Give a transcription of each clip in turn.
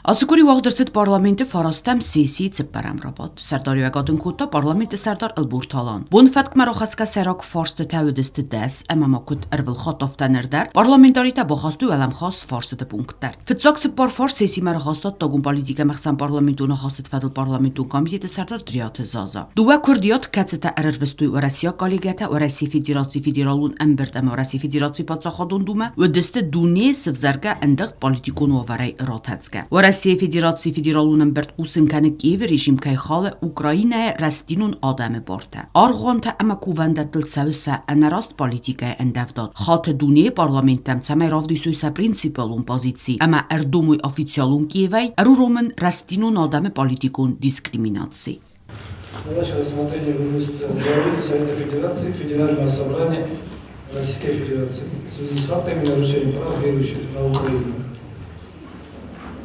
Ասիկուրի ուաղդրցիտ պարլամենտի ֆարաստեմ սիսի ծպարամ ռաբոտ, սարտարյու եկատն կուտա պարլամենտի սարտար ըլբուրթալան։ Բուն ֆատք մարոխասկա սերակ ֆորստը թավյուդստի դես, էմամակուտ էրվիլ խոտով տաներդար, պարլամենտարիտա բոխաստու ելամ խոս ֆորստը պունկտար։ Ֆծոք ծպար ֆոր սիսի մարոխաստատ տոգուն պոլիտիկա մեղսան պարլամենտունը խոստիտ ֆադլ պարլամենտուն կամիտետը սարտար դրիաթը զազա։ Դուվա քուրդիոտ կացետա էրվստու Ռասիա կալիգետա Ռասի ֆեդերացի ֆեդերալուն ամբերտամ Ռասի ֆեդերացի պատսախադուն դումա, ոդստե դունի սվզարկա ընդեղ պոլիտիկուն օվարայ ռոթացկա։ Россия Федерации федералунан берт усынканы Киев режим кайхалы Украинае растинун адаме борта. Аргонта ама куванда тылцавса анараст политикая эндавдад. Хаты дуне парламентам цамай равдисуйса принципалун позиции. Ама эрдумуй официалун Киевай, эруромен растинун адаме политикун дискриминации. На наше рассмотрение выносится заявление Совета Федерации Федерального собрания Российской Федерации в связи с фактами нарушения прав верующих на Украину.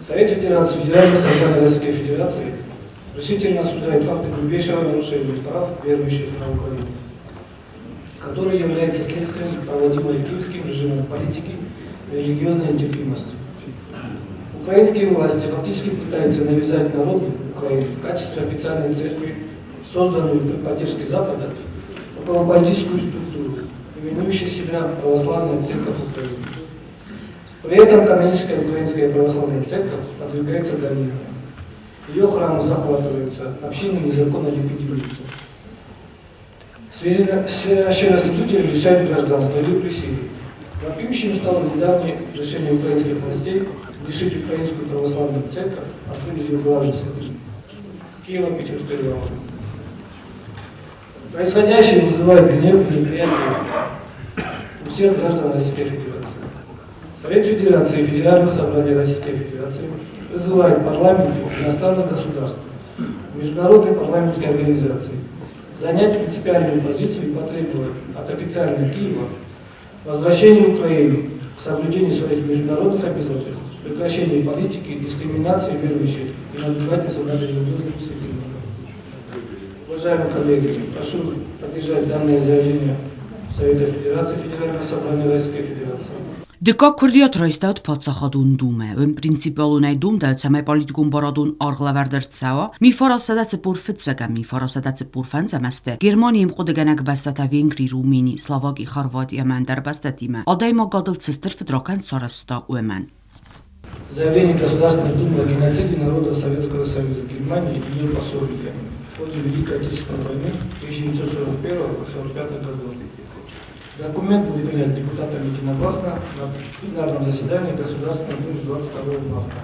Совет Федерации Федерального собрания Российской Федерации решительно осуждает факты грубейшего нарушения прав верующих на Украине, которые являются следствием проводимой киевским режимом политики религиозной нетерпимости. Украинские власти фактически пытаются навязать народу Украины в качестве официальной церкви, созданную при поддержке Запада, околополитическую структуру, именующую себя Православная Церковь Украины. При этом каноническая Украинская Православная Церковь подвергается гонениям. Ее храмы захватываются, общины незаконно ликвидируются. Священнослужители лишают гражданства и репрессий. Вопиющим стало недавнее решение украинских властей лишить Украинскую Православную Церковь от вывози главы святых Киево-Печерской лавры. Происходящее вызывает гнев и неприятие у всех граждан Российской Федерации. Совет Федерации и Федерального собрания Российской Федерации вызывает парламент иностранных государств, международной парламентской организации занять принципиальную позицию и потребовать от официального Киева возвращения Украины к соблюдению своих международных обязательств, прекращению политики, дискриминации верующих и надругательства над религиозными святынями. Уважаемые коллеги, прошу поддержать данное заявление Совета Федерации Федерального собрания Российской Федерации. Դկա քրդիատ ռայստատ փածախադուն դում է, ըմ պրինցիպալունայ դում դացամայ պոլիտիկուն բարադուն արղլավարդրցաვა, մի ֆարասադացը պուրֆծակա, մի ֆարասադացը պուրֆանցամաստե, Գերմանիям խոդգանակ բաստատա Վենգրի, Ռումինի, Սլավակի, Խորվատիա մանդար բաստատիմը, ադայմա գադլ ցստր ֆդրական царստա ուեման. Заявление Государственной Думы о геноциде народов Советского Союза Германии и ее пособниками в ходе Великой Отечественной войны 1941-1945 годов. Документ будет принят депутатами единогласно на пленарном заседании Государственной Думы 22 марта.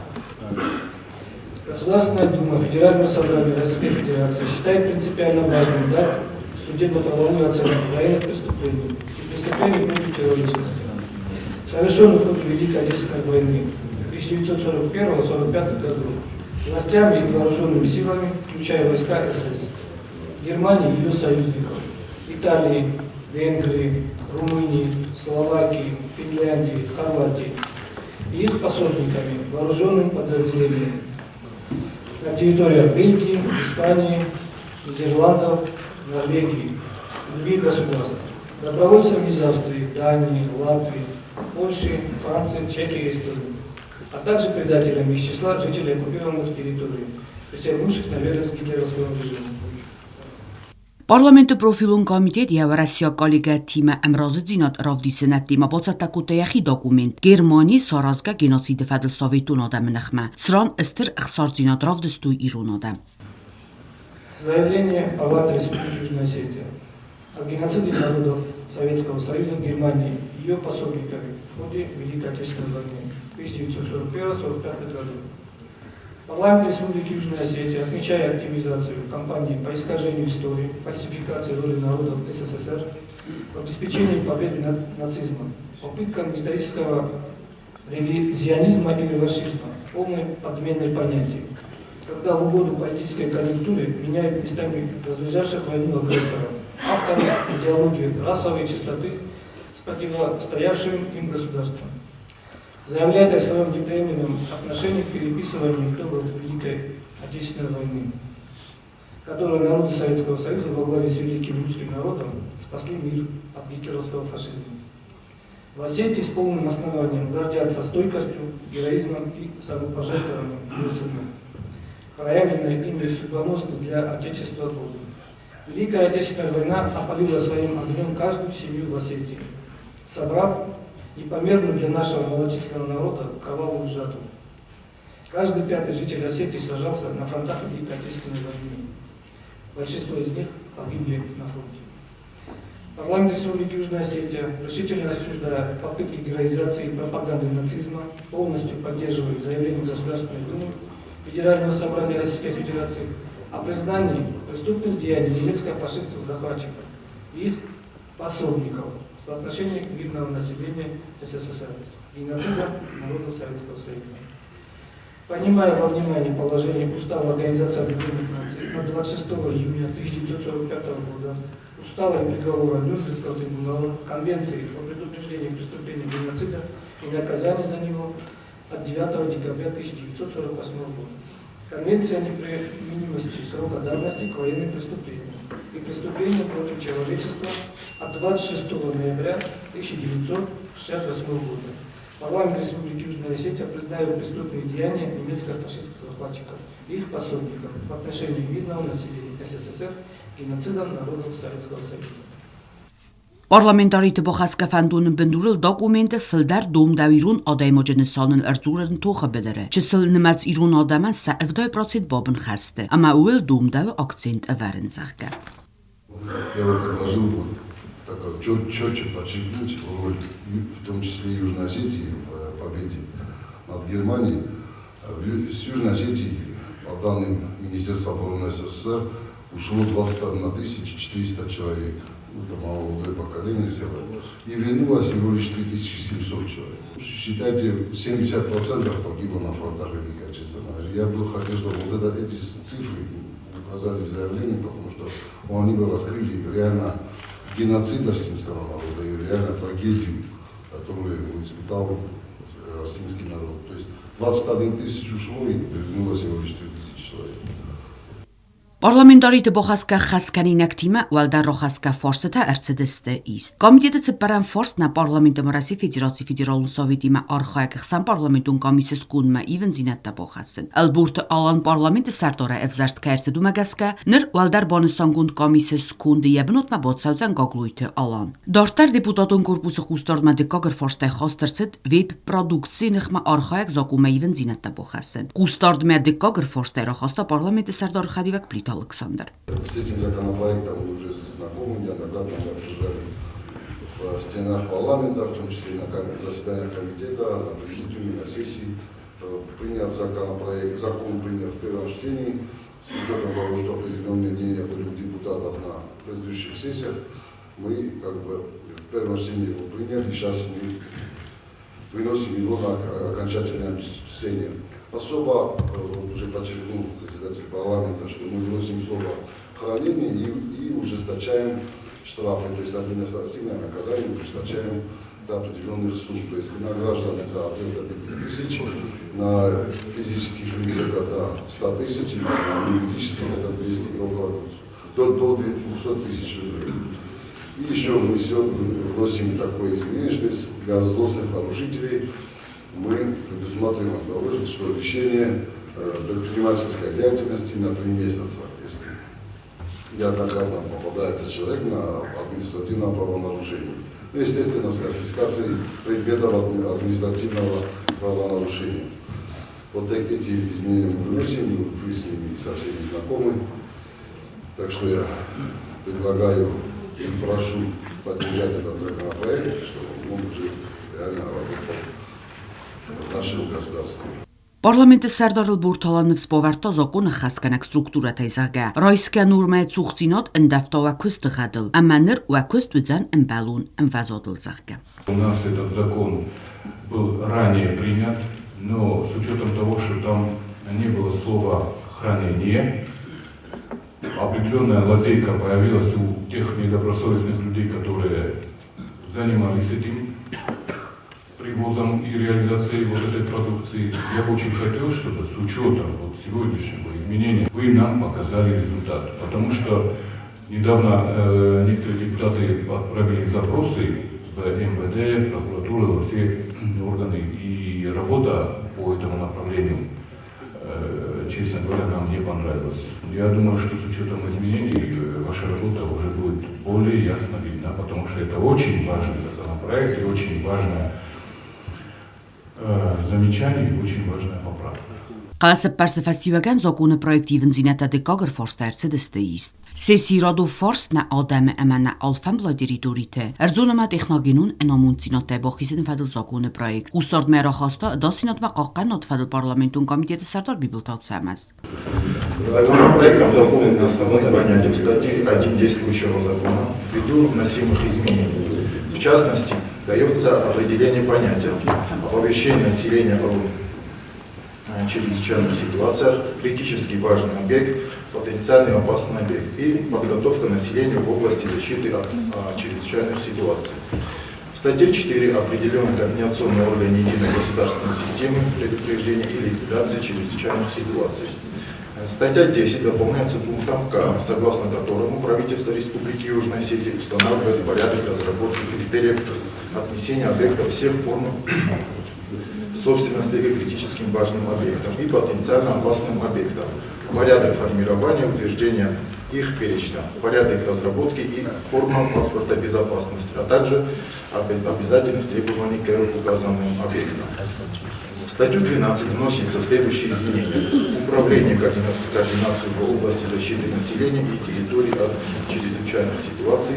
Государственная Дума Федерального собрания Российской Федерации считает принципиально важным дать судебно-правовую оценку военных преступлений и преступлений против человечности, совершенных в ходе Великой Отечественной войны 1941-1945 годов властями и вооруженными силами, включая войска СС, Германии и ее союзников, Италии, Венгрии, Румынии, Словакии, Финляндии, Хорватии и их пособниками, вооруженным подразделением на территориях Бельгии, Испании, Нидерландов, Норвегии и других государств, добровольцами из Австрии, Дании, Латвии, Польши, Франции, Чехии и Эстонии, а также предателями из числа жителей оккупированных территорий, присягнувших на верность гитлеровскому режиму. Parlamentul profilun komitet եւ Ռասիա կալիգա թիմը ամրազդինատ ռավդիսենատ թիմը բոցատակուտեյի դոկումենտ Գերմանի սարազգա գենոցիդը ֆադլ սովետուն одамնախմա սրան ըստր ըխսարձինատ ռավդստու իրունոդա. Заявление Палаты Республики Южная Осетия о геноциде народов Советского Союза Германии и ее пособниками в ходе Великой Отечественной войны 1941-1945 годов. Парламент Республики Южная Осетия, отмечая активизацию кампании по искажению истории, фальсификации роли народов СССР, в обеспечении победы над нацизмом, попыткам исторического ревизионизма и реваншизма, полной подменой понятий, когда в угоду политической конъюнктуре меняют местами развязавших войну агрессоров, авторов идеологии расовой чистоты с противостоявшим им государством. Заявляет о своем неприемлемом отношении к переписыванию итогов Великой Отечественной войны, которую народы Советского Союза во главе с великим русским народом спасли мир от гитлеровского фашизма. В Осетии с полным основанием гордятся стойкостью, героизмом и самопожертвованием ВСН, проявленной ими судьбоносно для Отечества Бога. Великая Отечественная война опалила своим огнем каждую семью в Осетии, собрав непомерную для нашего малочисленного народа кровавую жатву. Каждый пятый житель Осетии сражался на фронтах Великой Отечественной войны. Большинство из них погибли на фронте. Парламент Республики Южная Осетия, решительно осуждая попытки героизации и пропаганды нацизма, полностью поддерживает заявление Государственной Думы Федерального собрания Российской Федерации о признании преступных деяний немецко-фашистских захватчиков и их пособников в отношении мирного населения СССР и геноцида народов Советского Союза. Принимая во внимание положение Устава Организации Объединенных Наций от 26 июня 1945 года, Устава и приговора Нюрнбергского трибунала, Конвенции о предупреждении преступления геноцида и наказании за него от 9 декабря 1948 года, Конвенция о неприменимости срока давности к военным преступлениям и преступлениям против человечества от 26 ноября 1968 года. Парламент Республики Южная Осетия признает преступные деяния немецко-фашистских захватчиков и их пособников в отношении мирного населения СССР геноцидом народов Советского Союза. Parlamentarite Bochaska-Fandun benduril dokumenti filder domdawirun adaymogenesanın erzurun tocha bedere. Çisil nimets irun adaman sa 70% бобн хасте, ама уил домдави акцент эверен захка. Я бы предложил бы четче подчеркнуть роль, в том числе и Южной Осетии в победе над Германией. С Южной Осетии, по данным Министерства обороны СССР, ушло 21 400 человек. Это молодое поколение село. И вернулось всего лишь 3700 человек. Считайте, 70% погибло на фронтах Великой Отечественной. Я бы хотел, чтобы эти цифры указали в заявлении, потому что они бы раскрыли реально геноцид осетинского народа и реально трагедию, которую испытал осетинский народ. То есть 21 тысяч ушло и вернулось всего лишь 3000 человек. Parlamentarite Bochaska Khaskanina Tima Walda Rochaska Forseta Ercedeste ist. Komitete Цепаран Форст на парламентом России Федерации Федералун Советима архаек хсан парламентун комиссия скунма ивен зинетта бохасен. Элбурт алан парламент сартора эвзарст кэрсе думагаска нэр Walдар Бонусангунд комиссия скунды ебнутма боцаузан гоглуйте алан. Дортар депутатун корпусы хустардма декагер форстай хастерцет веб продукции нхма архаек закума ивен зинетта бохасен. Хустардма декагер форстай рахаста парламент сартор хадивак плит Александр. С этим законопроектом мы уже знакомы, неоднократно мы обсуждали в стенах парламента, в том числе и на заседаниях комитета, на президиуме, на сессии. Принят законопроект, закон принят в первом чтении, с учетом того, что определенные мнения были у депутатов на предыдущих сессиях. Мы в первом чтении его приняли, сейчас мы выносим его на окончательное чтение. Особо уже подчеркнул председатель парламента, что мы вносим слово хранение и ужесточаем штрафы, то есть административное наказание ужесточаем до определенных сумм. То есть на граждан это от 5 тысяч, на физических лиц это до 100 тысяч, на юридических это 200, до 200 тысяч рублей. И еще вносим такое изменение, что для злостных нарушителей мы предусматриваем того, что лишение предпринимательской деятельности на 3 месяца, если неоднократно попадается человек на административное правонарушение. Ну, естественно, с конфискацией предметов административного правонарушения. Вот эти изменения мы вносим, вы с ними со всеми знакомы. Так что я предлагаю и прошу поддержать этот законопроект, чтобы он уже реально работал в нашем государстве. Parlamenti Serdar Burtalanov spovärta zakon khaskanак структурата изага. Райска нурмай цухцинот эндавтова кустыгадыл. Аманыр ва кустудзан эмбалун эмвазодыл захга. У нас этот закон был ранее принят, но с учетом того, что там не было слова «хранение», определенная лазейка появилась у тех недобросовестных людей, которые занимались этим привозом и реализацией вот этой продукции. Я бы очень хотел, чтобы с учетом вот сегодняшнего изменения вы нам показали результат. Потому что недавно некоторые депутаты отправили запросы в МВД, прокуратуры, во все органы. И работа по этому направлению, честно говоря, нам не понравилась. Я думаю, что с учетом изменений ваша работа уже будет более ясно видна, потому что это очень важный законопроект и очень важное замечание и очень важная поправка. Qasıppərsi fəstivəgən zokunu proyektivin zinətə dikagır forstərsi dəstəyist. Sesi radu forst nə adəmi əmənə alfəm bladiriturite. Ərzunəmə texnaginun ənamun zinətə baxisin fədil zokunu proyekt. Ustard məra xasta da zinət və qaqqa not fədil parlamentun komiteti sərdar bibiltat səməz. Законопроектом дополнены основные понятия в статье 1 действующего закона ввиду вносимых изменений. В частности, дается определение понятия оповещение населения о чрезвычайных ситуациях, критически важный объект, потенциально опасный объект и подготовка населения в области защиты от чрезвычайных ситуаций. В статье 4 определен координационный орган единой государственной системы предупреждения и ликвидации чрезвычайных ситуаций. Статья 10 дополняется пунктом К, согласно которому правительство Республики Южной Осетии устанавливает порядок разработки критериев отнесения объектов всех форм собственности к критическим важным объектам и потенциально опасным объектам, порядок формирования, утверждения их перечня, порядок разработки и форма паспорта безопасности, а также обязательных требований к указанным объектам. В статью 12 вносятся следующие изменения. Управление координацией в области защиты населения и территорий от чрезвычайных ситуаций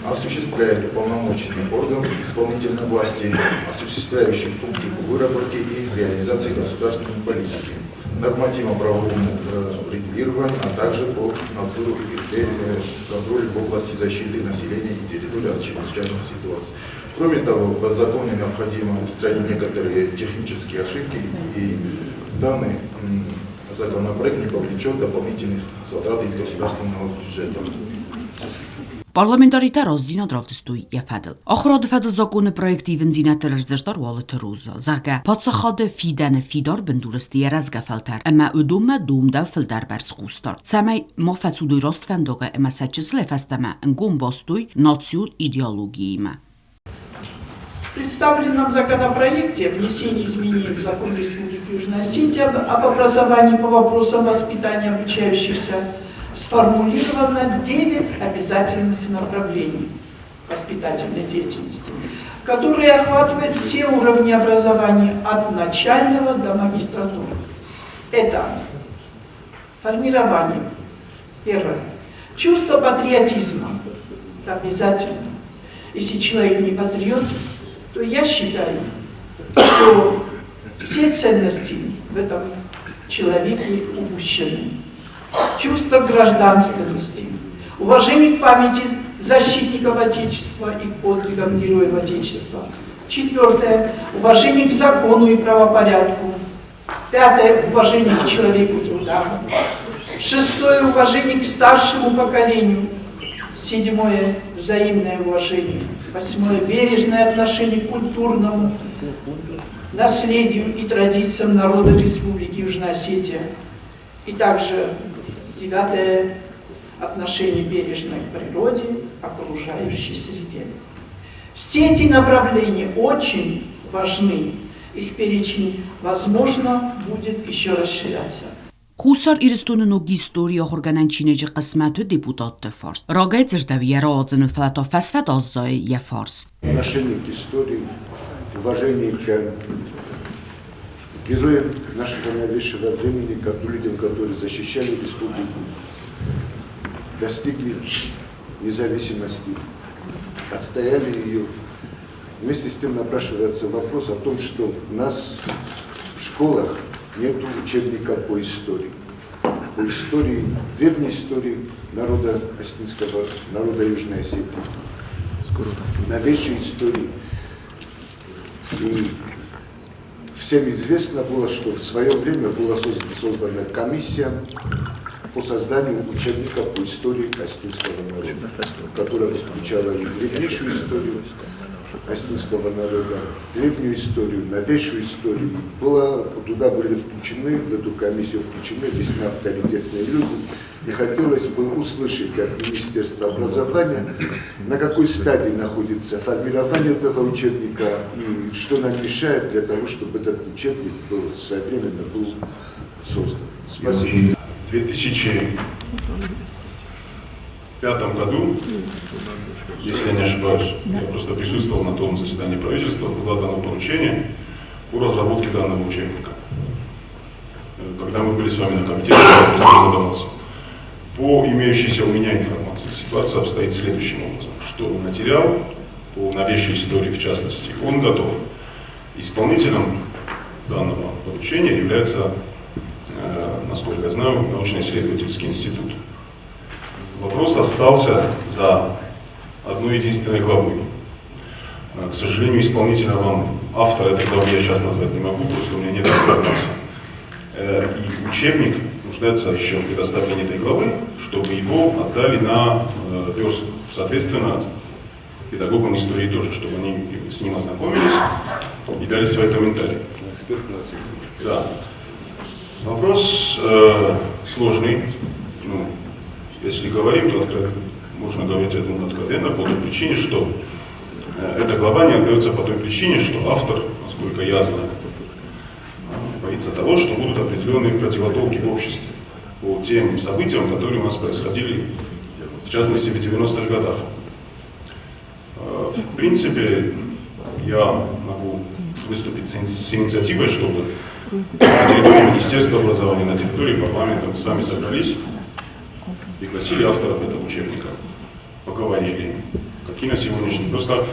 осуществляет уполномоченный орган исполнительной власти, осуществляющий функции по выработке и реализации государственной политики, нормативно-правовому регулированию, а также по надзору и контролю в области защиты населения и территории от чрезвычайных ситуаций. Кроме того, в законе необходимо устранить некоторые технические ошибки, и данный законопроект не повлечет дополнительных затрат из государственного бюджета. Parlamentaritar az dinadravdistui je fedel. Achrad fedel zakone projektiven zinetler zerdar walet ruza. Zerge patsakhade fidane fidar benduresti rezgefelter. Emma ödumme dumda filder bersgustar. Semej mafetsudui rastfendoge emma seçisle festeme ngum bastui nation ideologiyime. В представленном законопроекте внесение изменений в закон Республики Южная Осетия об образовании по вопросам воспитания обучающихся сформулировано 9 обязательных направлений воспитательной деятельности, которые охватывают все уровни образования от начального до магистратуры. Это формирование. Первое. Чувство патриотизма. Это обязательно. Если человек не патриот, то я считаю, что все ценности в этом человеке упущены. Чувство гражданственности, уважение к памяти защитников Отечества и к подвигам героев Отечества. Четвертое. Уважение к закону и правопорядку. Пятое. Уважение к человеку труда. Шестое. Уважение к старшему поколению. Седьмое. Взаимное уважение. Восьмое. Бережное отношение к культурному наследию и традициям народа Республики Южная Осетия. И также девятое. Отношение бережное к природе, окружающей среде. Все эти направления очень важны. Их перечень, возможно, будет еще расширяться. Хусар ирстунуги история органанчинеji qismati deputatı Fars. Ragayt daviyara adzın falato fasfat azzay ya Fars. Отношение к истории, уважение к героям нашего новейшего времени, как людям, которые защищали республику, достигли независимости, отстояли ее. Вместе с тем напрашивается вопрос о том, что у нас в школах нет учебника по истории. По истории, древней истории народа Остинского, народа Южной Осетии, новейшей истории. И всем известно было, что в свое время была создана комиссия по созданию учебника по истории Остинского народа, которая включала и древнейшую историю Остинского народа, древнюю историю, новейшую историю. Туда были включены, в эту комиссию включены весьма авторитетные люди, И хотелось бы услышать от Министерства образования, на какой стадии находится формирование этого учебника и что нам мешает для того, чтобы этот учебник был своевременно был создан. Спасибо. В 2005 году, если я не ошибаюсь, я просто присутствовал на том заседании правительства, было дано поручение по разработке данного учебника. Когда мы были с вами на комитете, я задавался. По имеющейся у меня информации, ситуация обстоит следующим образом, что материал по новейшей истории, в частности, он готов. Исполнителем данного поручения является, насколько я знаю, научно-исследовательский институт. Вопрос остался за одной единственной главой. К сожалению, исполнителя автора этой главы я сейчас назвать не могу, просто у меня нет информации. И учебник нуждается еще в предоставлении этой главы, чтобы его отдали на верстку. Соответственно, педагогам истории тоже, чтобы они с ним ознакомились и дали свои комментарии. Да. Вопрос сложный. Ну, если говорим, то можно говорить, я думаю, откровенно, по той причине, что эта глава не отдается по той причине, что автор, насколько я знаю, боится того, что будут определенные противотолки в обществе по тем событиям, которые у нас происходили, в частности, в 90-х годах. В принципе, я могу выступить с инициативой, чтобы на территории Министерства образования, на территории парламента мы с вами собрались, пригласили авторов этого учебника, поговорили, какие на сегодняшний день. Просто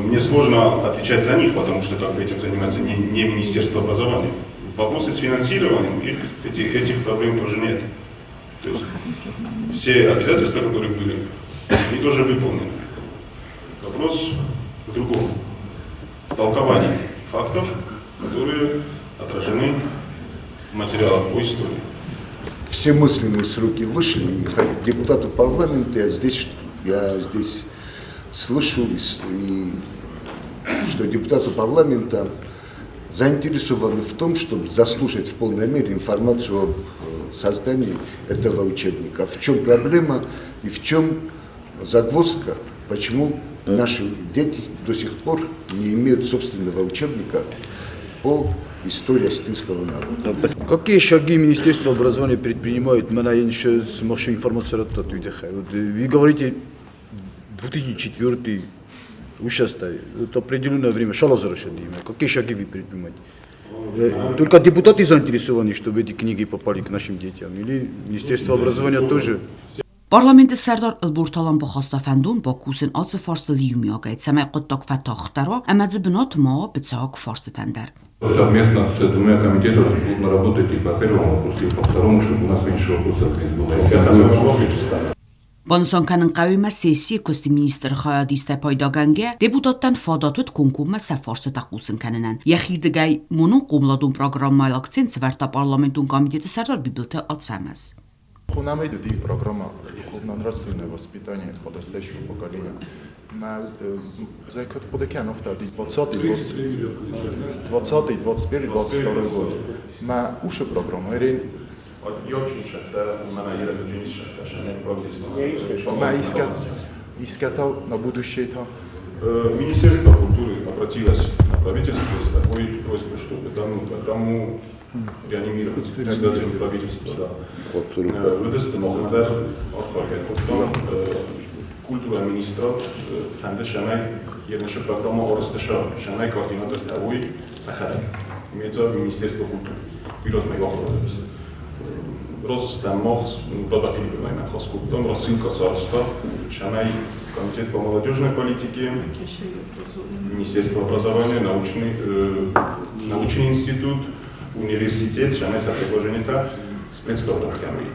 мне сложно отвечать за них, потому что как бы этим занимается не Министерство образования. Вопросы с финансированием, этих проблем тоже нет. То есть все обязательства, которые были, они тоже выполнены. Вопрос в другом. В толковании фактов, которые отражены в материалах по истории. Все мысленные сроки вышли, и депутаты парламента, я здесь слышу, что депутаты парламента заинтересованы в том, чтобы заслушать в полной мере информацию об создании этого учебника. В чем проблема и в чем загвоздка, почему наши дети до сих пор не имеют собственного учебника по истории осетинского народа. Какие шаги Министерство образования предпринимает? Я еще смогу информацию. Вы говорите 2004 участие, это определенное время, какие шаги вы предпринимаете? Только депутаты заинтересованы, чтобы эти книги попали к нашим детям, или Министерство образования тоже? Parlamenti Serdar Ilburtalan Boxastafandun Bakusin Atsı Farslı Yumyagayt Samay Quttak və Taxtaro Əməzi Binot Ma Bitsaq Farsı Təndər. Совместно с двумя комитетами будем работать и по первому вопросу, и по второму, чтобы у нас меньше вопросов не было. Bonson kanın qawima sesi kosti minister xayadiste paydagenge deputattan fadatut konkum safarsı taqusin kanınan. Yaxirdigay munun qumladun programmayla akcent svarta parlamentun komiteti Serdar Bibilti atsamaz. Нам идет и программа духовно-нравственное воспитание подрастающего поколения. За какой подокян офтади 20-21 год. На уши программа. Искатал на будущее-то. Министерство культуры обратилось на правительство с такой просьбой, чтобы данную программу реанимировать председателю правительства. Культура министра фэнде шамай ернеше программа орысташа шамай координатор тавой Сахара. Имеется в Министерство культуры. Бюро моего охраны. Ростам Мохс, Бада Филипповна, имя Хоскуптом, Росинка Сарста, Шамай комитет по молодежной политике, Министерство образования, научный институт, университет, Шамай Сапрегоженита с представителями.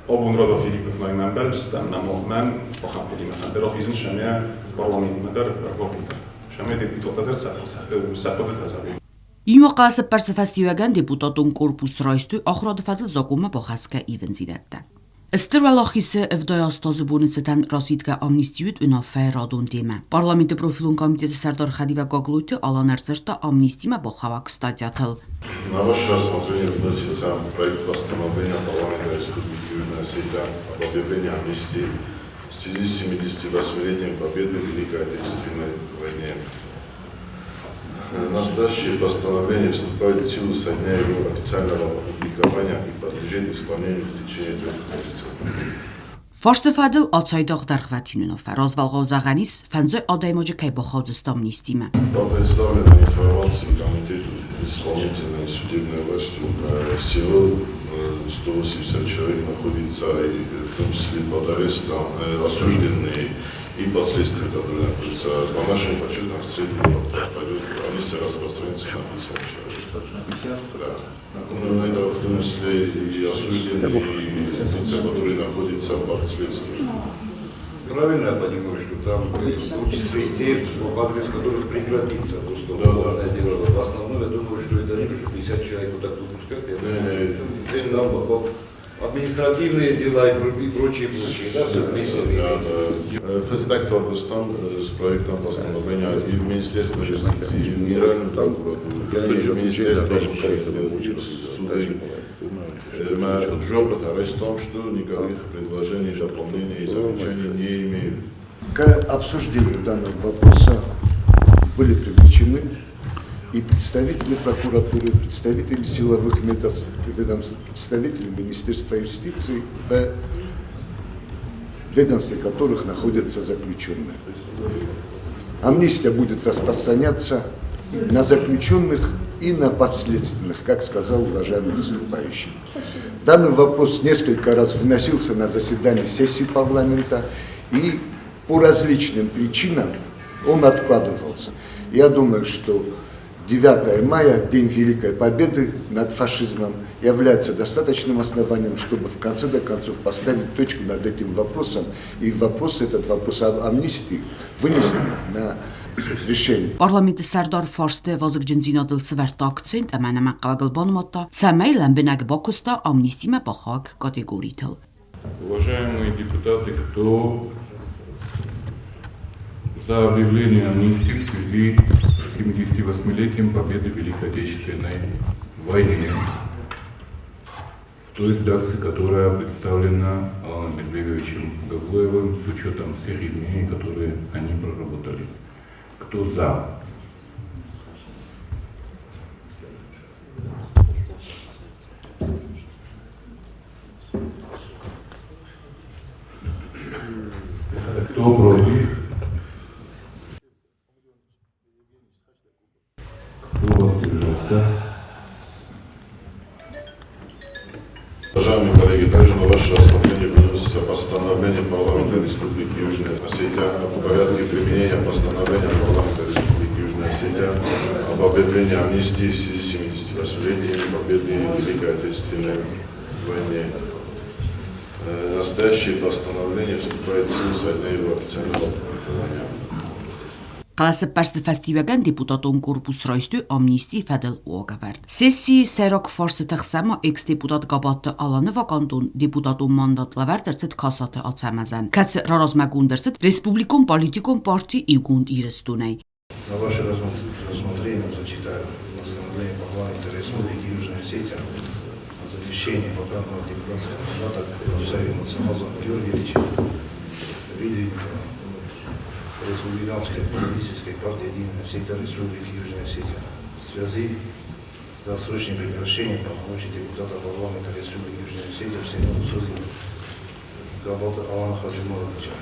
Обун Рода Филипповна, имя Бельджстан, Намохмен, Охапели Механдерох, изн Шамай парламент Медар, Рагопита. Шамай депутатадер Саподетазаби. Իմոqasib persefestivagan deputatun korpus raistu axradı fadl zakuma baxaska evenzidette. Istirvalaxisi evdayastazı bonisitan rasidga amnistiyut unafe radon deme. Parlamenti profilun komiteti Serdar Xadiva Gagluti alan erzerta amnistime baxavak stadiatıl. На ваше рассмотрение вносится проект восстановления парламента Республики Южной Осетии об объявлении амнистии в связи с 78-летием победы в Великой Отечественной войне. Настоящее постановление вступает в силу со дня его официального опубликования и подлежит исполнению в течение 2 месяцев. Ֆորստեֆադել ոցայդող դարխվատինունով Ռոզվալ Ղոզաղանիս фэнзой одаймոջի кайбохоdzստом нистиме. По представленной информации Комитету исполнительной судебной властью всего 180 человек находится, в том числе под арестом, осужденные и последствия, которые находятся. По нашим подсчетам, среднего амнистия распространится на 50 человек. Да. Это в том числе и осужденные, и лица, которые находятся под следствием. Правильно я понимаю, что там в том числе и те, в адрес которых прекратится просто уголовное дело. В основном, я думаю, что это не то, что 50 человек вот так выпускают. Там административные дела и прочие, да, все вместе. Фестактор Рустам с проектом постановления и в Министерство юстиции, и в Генеральную прокуратуру, и в Министерство суды. Жопот в том, что никаких предложений, дополнений и замечаний не имеют. К обсуждению данного вопроса были привлечены и представители прокуратуры, представители силовых ведомств, представители Министерства юстиции, в ведомстве которых находятся заключенные. Амнистия будет распространяться на заключенных и на подследственных, как сказал уважаемый выступающий. Данный вопрос несколько раз вносился на заседание сессии парламента, и по различным причинам он откладывался. Я думаю, что 9 мая, День Великой Победы над фашизмом, является достаточным основанием, чтобы в конце концов поставить точку над этим вопросом, и этот вопрос об амнистии вынести на решение. Parlamenti Serdar Forste vazıkcınzina dılsıvert akcent emenemen qavagılban motta цемейлен бинаг бокуста амнистиме бахаг категорител. Уважаемые депутаты, кто за объявление амнистии в связи с 78-летием победы в Великой Отечественной войне, в той редакции, которая представлена Аланом Медведевичем Гаглоевым с учетом всех изменений, которые они проработали. Кто за? Кто против? Кто воздержался? Уважаемые коллеги, также на ваше рассмотрение выносится постановление парламента Республики Южная Осетия в порядке применения постановления парламента Республики Южная Осетия об объявлении амнистии в связи с 78-летием победы в Великой Отечественной войне. Настоящее постановление вступает в силу со дня его официального опубликования. Qalasepersti festivagan deputatun korpus rajstü amnisti fedel uagavert. Sessi serok forse texsema ex deputat gabattı alanı vakantun deputatun mandatlavert ercet kasatı atsemezen. Katsi rarazmegun dercet Respublikon Politikon Parti igund irestunay. На ваше рассмотрение зачитаю постановление парламента Республики Южная Осетия о замещении вакантного депутатского мандата Асави Мацамаза Георгиевича Видвинникова Республиканской политической партии Единая Осетия Республики Южная Осетия в связи с досрочным прекращением полномочий депутата парламента Республики Южная Осетия в седьмом созыве Габата Алана Хаджимовича.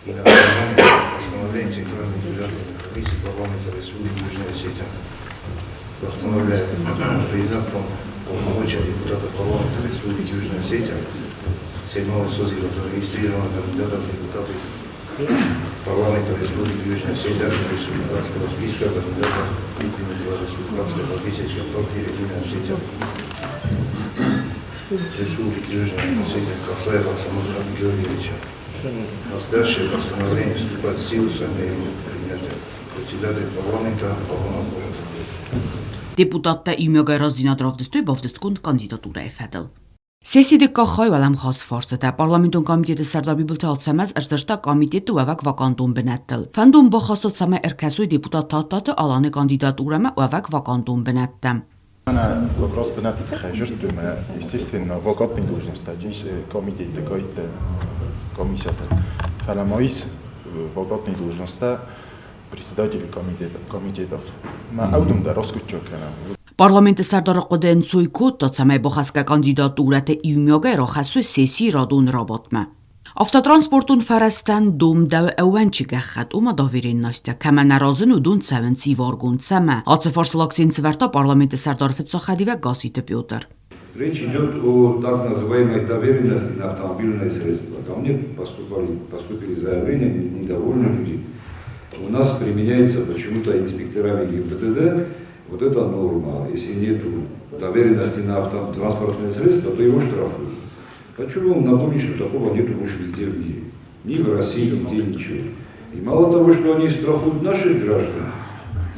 И на основании постановления Центральной избирательной комиссии парламента Республики Южная Осетия постановляет президентом полномочия депутата парламента Республики Южная Осетия седьмого созыва зарегистрированного кандидата в депутаты парламента Республики Южная Осетия республиканского списка кандидата республиканской политической партии Единая Осетия Республики Южная Осетия Касаева Самуза Георгиевича. Настоящее постановление вступает в силу со дня его принятия. Председатель парламента Алана Deputatda imjögaj razzinadrovdistő bavdistkund kandidatúra fedel. Seside kachaj velem khas farsete parlamenton komiteti serdabi bilte atsemez erzerta komiteti uvek vakantun benettel. Fendun bakhastot seme erkesui deputat tattatı alanı kandidatúrame uvek vakantun benettem. Вопрос понятен, жертвуем, естественно, вокотные должности, здесь комитет такой, комиссия. Фаламоис, вокотные должности, председатель комитетов. Мы аудумда раскручиваем. Parlamenti serdar qodեն ցույկուտ տոցամայ բոխասկա կանդիդատուրատը իումյոգը ռոխասու սեսի ռադուն ռոբոտմը։ Ավտոտրանսպորտուն Ֆարաստան դում դա էվենչի գախատ ու մադավիրին նաստյա կամանարազն ու դուն ցավենցի վարգուն ցամա ացեֆորս լոկցին ցվերտա parlamenti serdar Фицохадива Гасита Петр. Речь идет о так называемой доверенности на автомобильные средства. Ко мне поступили заявления недовольные люди. У нас применяется почему-то инспекторами ГИБДД вот эта норма. Если нет доверенности на транспортные средства, то его штрафуют. Хочу вам напомнить, что такого нет больше нигде в мире. Ни в России, нигде ничего. И мало того, что они штрафуют наших граждан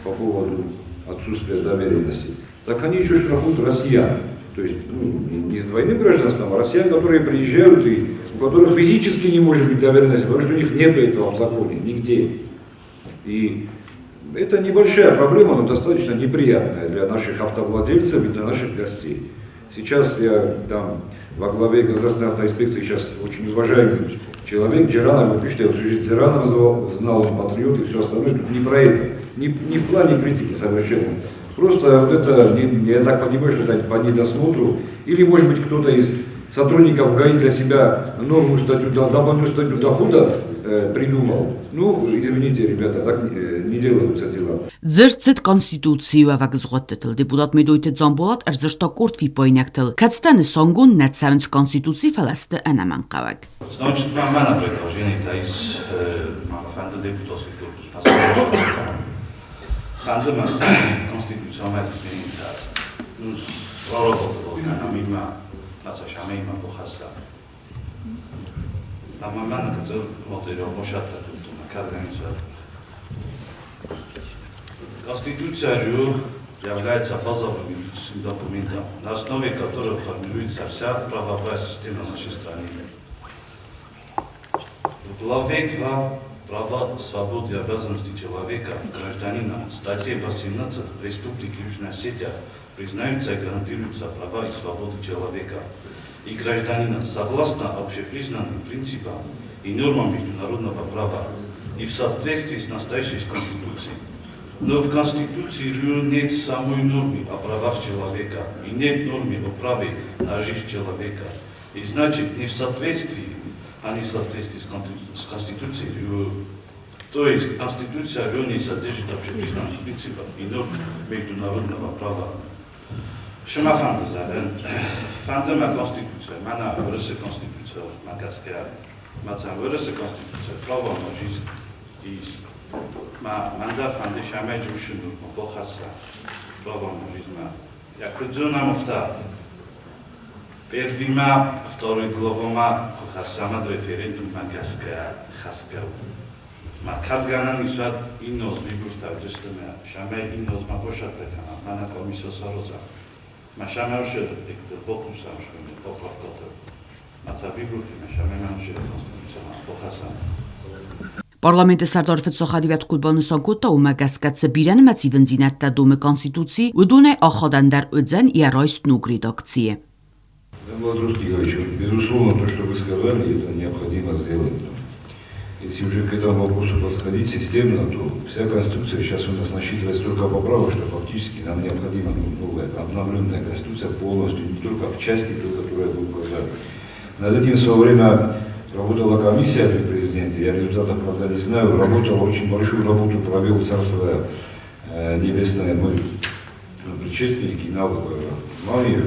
по поводу отсутствия доверенности, так они еще штрафуют россиян. То есть не с двойным гражданством, а россиян, которые приезжают и у которых физически не может быть доверенности, потому что у них нет этого в законе, нигде. И это небольшая проблема, но достаточно неприятная для наших автовладельцев и для наших гостей. Сейчас я там во главе государственной автоинспекции сейчас очень уважаемый человек, Джеранов, вы пишете, я всю жизнь Джеранова знал, он патриот и все остальное, тут не про это, не в плане критики совершенно. Просто вот это, я так понимаю, что это по недосмотру, или может быть кто-то из сотрудников ГАИ для себя новую статью, дополнительную статью дохода придумал. Ну, извините, ребята, так не делаются дела. Ձեր կոնստիտուցիու ավագզղոտտել դեպուտատ մեդոյթը ձամբոլատ արզշտակորդ վիպոյնակտել կացտանը սոնգուն նացավնց կոնստիտուցի ֆալաստը անաման qavag. Значит, мама предложение это из фонда депутатских корпус посмотрим. Фонда конституционная изменения. Ну, работа на мимо нацашаме има бохаса. Мама на кацел материал мошатта тут на карганиза. Конституция является базовым документом, на основе которого формируется вся правовая система нашей страны. В главе 2 «Права, свободы и обязанности человека, гражданина» статье 18 Республики Южная Осетия признаются и гарантируются права и свободы человека и гражданина согласно общепризнанным принципам и нормам международного права и в соответствии с настоящей Конституцией. Но в Конституции нет самой нормы о правах человека и нет нормы о праве на жизнь человека. И значит, не в соответствии, а не в соответствии с Конституцией. То есть Конституция не содержит общепризнанных принципов и норм международного права. Шема фандема Конституция, мана вырысы Конституция, макаская, мацам вырысы Конституция, право на жизнь и манда фанды шамай жушину, бохаса, право на жизнь. Я кудзуна муфта. Первима, второй главома, хасамад референдум макаская, хаскау. Макаргана нисад инноз вибурта дестеме, шамай инноз мабошата кана, мана комиссия сароза. Машамай ушед, эктер бокусам шкуме, поправката. Маца вибурти, машамай манушед конституция, бохасан. Parlamenti serdar Фицохадивят Кулбанусан кута у магаскатса бирен мацивензинатта думе конституции удуне ахадандар удзен и арайст нуг редакции. Русский говорит, безусловно, то, что вы сказали, это необходимо сделать. Если уже к этому вопросу подходить системно, то вся Конституция сейчас у нас насчитывает столько поправок, что фактически нам необходима новая обновленная Конституция полностью, не только в части, которую вы указали. Над этим в свое время работала комиссия при президенте, я результатов, правда, не знаю, работала, очень большую работу провел Царство Небесное, мой предшественник Инал Марьев.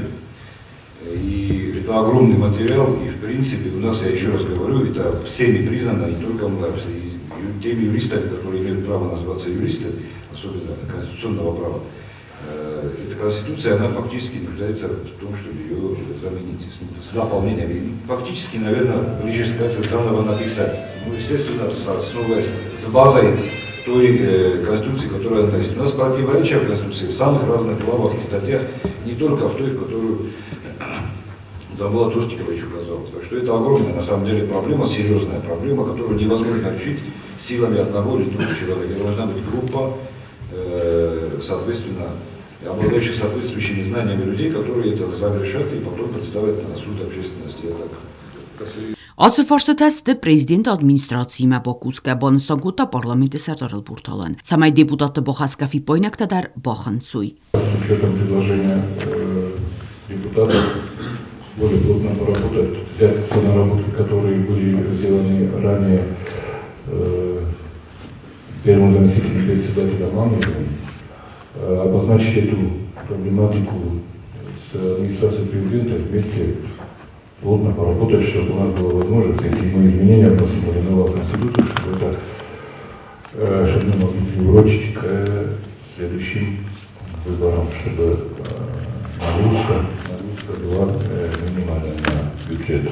И это огромный материал, и в принципе у нас, я еще раз говорю, это всеми признано, не только мы, а теми юристами, которые имеют право называться юристами, особенно конституционного права. Эта Конституция, она фактически нуждается в том, чтобы ее заменить с дополнением. И фактически, наверное, ближе сказать, заново написать. Ну, естественно, с базой той Конституции, которая есть. У нас противоречия в Конституции в самых разных главах и статьях, не только в той, в которую Замбала Тостикович указал. Так что это огромная, на самом деле, проблема, серьезная проблема, которую невозможно решить силами одного или двух человек. Должна быть группа, соответственно, и обладающих соответствующими знаниями людей, которые это загрешат и потом представят на суд общественности. Я так. Ացեֆորսը պրեզիդենտ ադմինիստրացիի մաբոկուսկը բոնսանգուտա պարլամենտի սերտորել բուրտալան։ Սամայ դեպուտատը բոխասկաֆի պոյնակտադար բոխանցույ։ С учетом предложения депутатов более плотно поработать, взять все наработки, которые были сделаны ранее первым заместителем председателя Мамликовым, обозначить эту проблематику с администрацией президента вместе плотно поработать, чтобы у нас была возможность, если мы изменения относительно новой Конституции, чтобы мы могли приурочить к следующим выборам, чтобы нагрузка была минимальная на бюджет.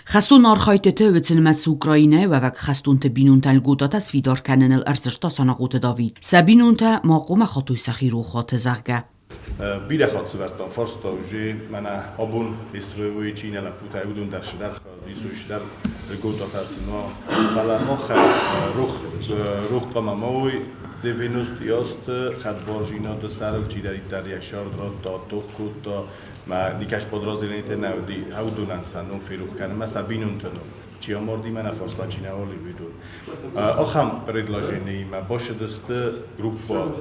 Խաստուն արխայտեթը վծնմաց Ուկրաինայ վավակ խաստունտը բինունտալ գուտատա սվիդոր կանենել արզրտա սանաղուտը դավի։ Սա բինունտը մաղում է խոտույսախի ռուխոտ զաղգա։ Bírehadszövetlen farszta ugye, mene abun észrevői csínele putáj udun der sedar, viszus der góta felcínva, fele mocha ruch kama mój, de venust jost, hát borzsina de szárok csideri terjek sardrotta, tohkutta, már nikás podrazilényte neudi, haudunan szánom féruchkán, mesza binuntanum. Čija mordi mene farslačina oli vidu. Aham predlaženi ma boše deste grupa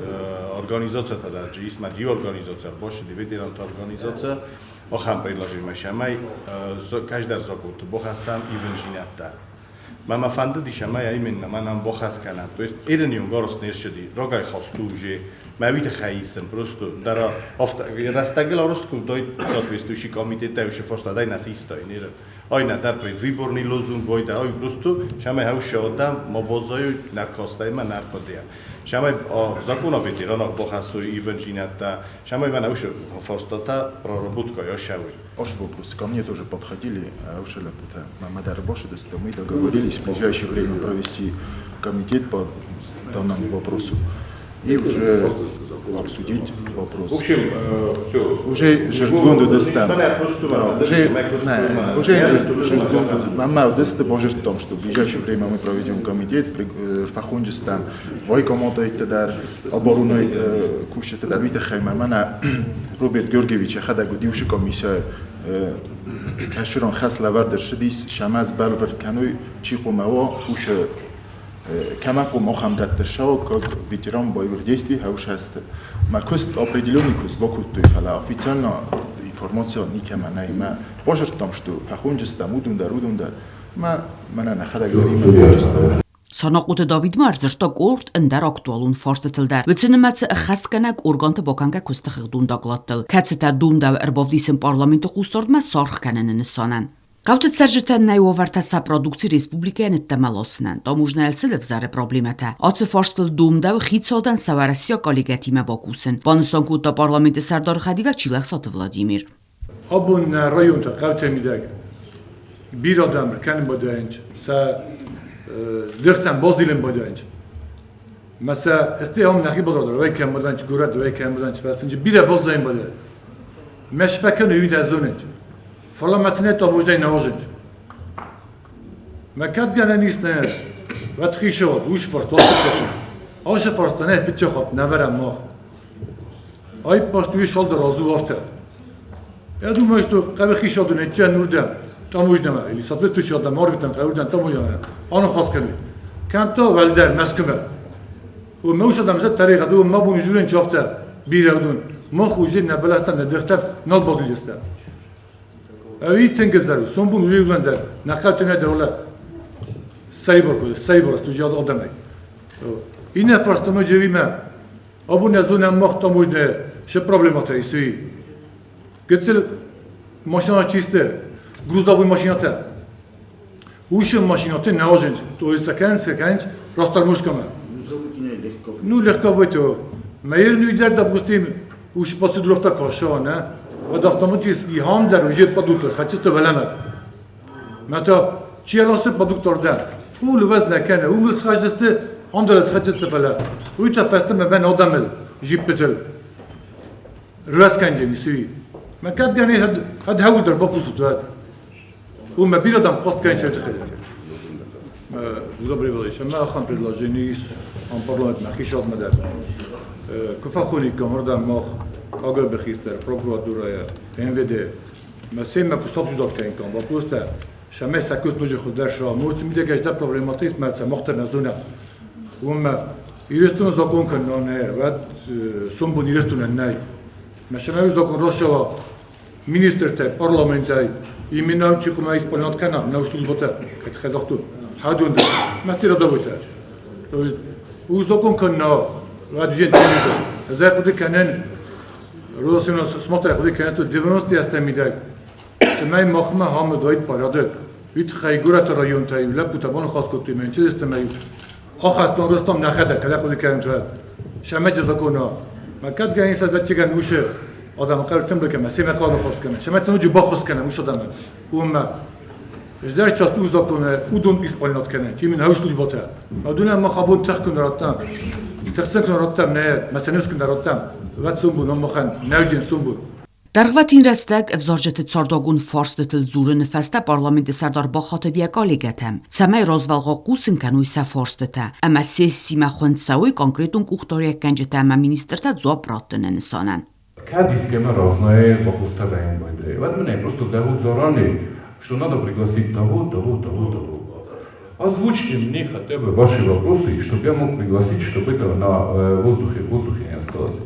organizacija tada, že isma di organizacija, boše di veteranta organizacija, aham predlaženi ma šamaj, každar zakut, bohasam i venžinata. Mama fanda di šamaj imenna, manam bohaskana. To jest jeden jung goros nešedi, rogaj hastu, že ma vite хаисен, просто дара растагела ростку дой соответствующий комитет, да уже форста дай нас истой, не Айна дар предвыборный лозунг бойда, ай просто шамай хаушадам мабозаю наркостай ма наркодия. Шамай закона ветеранов бохасу и венжината, шамай ма науш форстата проработка я шави. Ваш вопрос. Ко мне тоже подходили, уже лапута. Мадар Боши, мы договорились в ближайшее время провести комитет по данному вопросу и уже обсудить вопрос. В общем, все. Уже жертвунду достан. Уже мама достан боже в том, что в ближайшее время мы проведем комитет в Фахунджистан. Вой кому-то это дар обороной кушать дар вита хайма. Мана Роберт Георгиевич хада гудивши комиссия кашурон хас лавардер шдис шамаз балвер кануй чихумао уша Камаку мохам датташау, как ветеран боевых действий, хаушаст. Макост определенный курс бокуту фала официально информация никема найма. Боже в том, что Фахунджиста мудундар, мана нахада говорим. Սանաղուտը Դավիթ մարզրտա կորտ ընդար ակտուալուն ֆորստտլդար։ Վծնմացը խասկանակ օրգանտը բոկանգա կուստը խղդունդակլատտլ։ Քացտա դումդավ երբովդիսն պարլամենտը խուստորդմա սարխ կանենն սանան։ Կավտը ծержитան նայովարտասա պրոդուկցի ռեսպուբլիկային տմալոսնան, տոմուժնայելցել վզարը պրոբլեմատա։ Ացը ֆորստլ դումդավ խիցոդան սավարասիա կոլեգատիմա բոկուսն։ Բանսոնկուտա պարլամենտը սարդար խադիվակ չիլախսատը Վլադիմիր։ Abun rayonta kavtemidak bir adam kan bodaynç sa dırtan bozilin bodaynç. Mesela isteyam nahi bozulur ve kan bodaynç gurad ve kan bodaynç farsınca bir bozayn boda. Meşfakan üyü de zonunç. Falan metne tabucay navajınç. Mekat gelen isne ve tkhişot uş fort olsun. Aş fort ne fitçot nevera mah. Ay postu iş oldu razı hafta. Я думаю, что когда хищат не тя нужда, там нужно, или соответствующий адам, орвитан, каурдан, там нужно, оно хаскали. Канто валдар, маскума. وما وش هذا مثل تاريخ هذا ما بون يجولين شافته بيرودون ما خوجين نبلستان ندختر نالباز الجسته. أي تنجزارو سون بون يجولين ده نخالت ندر ولا سايبر استوجاد آدمای. این فرستم جوی ما أبو نزون مختم وجده شو проблемата يسوي. Гецел машина чистая, грузовой машината. Уши машината не ожен, то есть секанч, растормушками. Ну легко выйти. Майер идет, допустим, уж процедуровка каша, не? Вот автоматически хамдер уже продуктор, хотите велема. Мета чьяласы продуктор да. Ул везне кене, ул схаждесте, хамдер схаждесте фела. Уйта фестем ben adamel, jippetel. Röskanje nisuy. ما كان جاني هاد هاول در بقصة هاد وما بيلا دام قصد كان شيء تخيل ما زبري بليش ما أخان بريلاجينيس عن برلمان ما كيشاد مدار كفاخوني كمردا ماخ АГБХ-истер, прокуратурая, МВД, мы всем кусок ждать кем-кем, просто шаме сакут нужно ходить шо, может мне гажда проблематизм, это мохтер на зона, Ирестун закон каноне, вад сумбун ирестун най. Машамаю закон Росшава министрте, парламентай, и минам чикума исполнят кана, на услужбата, как хазахту, хадун, мастера давута. То есть у закон канна, вад жен тениза, за куды канен, Росина смотря куды канен, то 90 астамидай. Шамай махма хаму дойт парадет. Вид хайгурат район тай, лапу табан хас куты мен честамай. آخرستان رستم نخده که خودی کردن تو شما جزا کنه مکد گه این سازد چه گن موشه آدم قرار تیم بکنه مسیم کار خواست کنه شما تنو جو با خواست کنه موش آدم اون اجدار چاست اوزا کنه او دون اسپانیات کنه چی من هاوش دوش باته مدونه ما خابون تخ کنه راتم تخسن کنه راتم نه مثلا نس کنه راتم وقت سومبون هم مخن نوجین سومبون Դարվատին ռեստակ ευզորջետ ծորդոգուն ֆորստետլ զուրը նվաստա պարլամենտի սարդար բախատը դիակալիգաթեմ։ Ցամայ ռոզվալղո կուսնքան ույսա ֆորստետա։ Ամա սեսիմա խոնցաուի կոնկրետուն կուխտորիա կանջետա ամա մինիստրտա ձոպրոտն նսանան։ Каждый схема разная по поставлению будет. Вот меня просто зовут заранее, что надо пригласить того. Озвучьте мне хотя бы ваши вопросы, чтобы я мог пригласить, чтобы это на воздухе не осталось.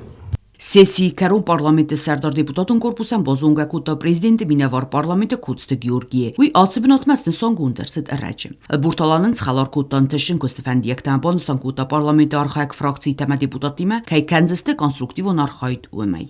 Սեսի կերուն պարլամենտի սարդար դեպուտատուն կորպուսան բոզունգա կուտա prezidenti minəvar պարլամենտը կուծտը Գյորգիե։ Ուի ացիբնոտմասն սոնգունդեր սդ առաջը։ Բուրտալանın çıxalar կուտան təşin Կոստեֆան դիեկտան բոնսան կուտա պարլամենտի արխայք ֆրակցիի թեմա դեպուտատիմə, կայ կənձստə կոնստրուկտիվ on արխայտ ուեմայ։